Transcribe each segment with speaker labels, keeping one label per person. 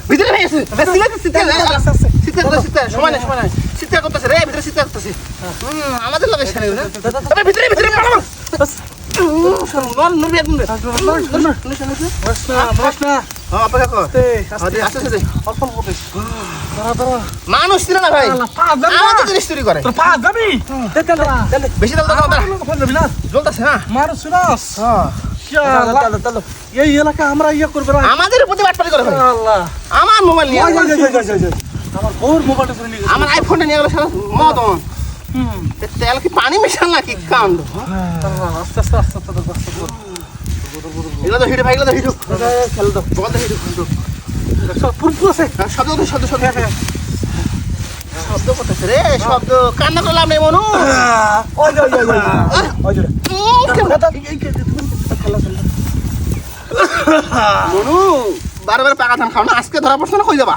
Speaker 1: ভিতরে নেই আছে সময় নাই শীতকাল করতেছে রে ভিতরে শীতকাল করতেছে আমাদের লোকের সামনে ভিতরে ভিতরে মানুষ ছিল না ভাই চুরি করে বেশি জ্বলতেছে না
Speaker 2: মানুষ এই এলাকা আমরা ইয়ে করবো
Speaker 1: আমাদের প্রতি বাটপাটি করে আমার মোবাইল নিয়ে
Speaker 2: আমার ওর মোবাইলটা করে নিয়ে
Speaker 1: আমার আইফোনটা নিয়ে গেল সারা মত তেল কি পানি মেশান নাকি কান্ড
Speaker 2: আস্তে আস্তে আস্তে আস্তে
Speaker 1: এগুলো তো হিটে ভাই এগুলো তো হিটু খেলো তো বল তো হিটু
Speaker 2: পুরো আছে
Speaker 1: শব্দ করতেছে রে শব্দ কান্না করলাম নেই মনু মনু বারবার পাকা ধান খাও না আজকে ধরা পড়ছে না কই যাবা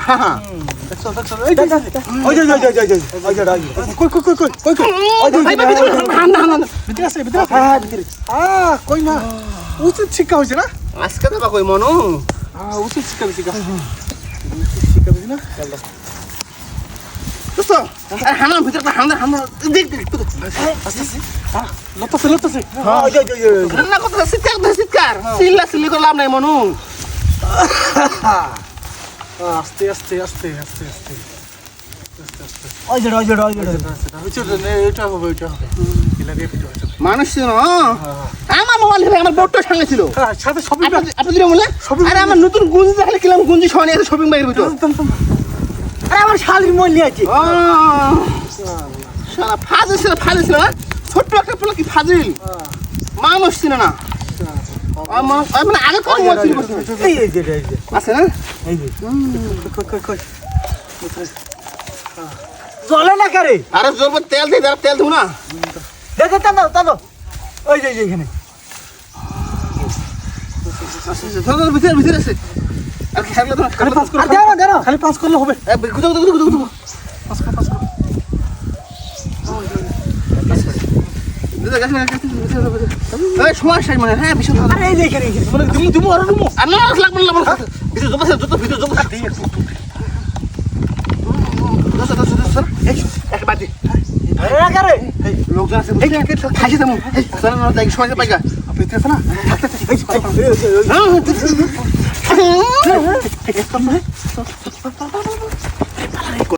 Speaker 2: উচিত শিক্ষা হয়েছে না
Speaker 1: আজকে যাবা কই মনু
Speaker 2: উচিত শিক্ষা শিক্ষা না
Speaker 1: দোস্ত হানার ভিতরে হানা দেখ
Speaker 2: লতাছে
Speaker 1: রান্না করতে শীতকার চিল্লি করে লাভ নাই মনু
Speaker 2: আস্তে আস্তে আস্তে আস্তে আস্তে এটা হবে
Speaker 1: মানুষ ছিল আমার মোবাইল আমার বোর্ডটা সঙ্গে ছিল
Speaker 2: সাথে শপিং
Speaker 1: আপনি বললেন আরে আমার নতুন গুঞ্জি দেখলে কিলাম গুঞ্জি সহনে আছে শপিং ব্যাগের ভিতর
Speaker 2: আরে আমার শালির মন নিয়ে আছে
Speaker 1: সারা ফাজিল ছিল ছোট্ট একটা পোলা কি ফাজিল মানুষ ছিল না মানে আগে কত আছে না
Speaker 2: চলে না কারে
Speaker 1: আরে জোর তেল দিই তেল দেবো না
Speaker 2: দাদা ওই যে এখানে
Speaker 1: ভিতরে আছে আর কি খাইলে
Speaker 2: খালি পাস করলে হবে
Speaker 1: সময় শেষ মানে হ্যাঁ বিশাল লোকজন আছে খাইছে তেমন সময় পাইগা
Speaker 2: আপনি আছে না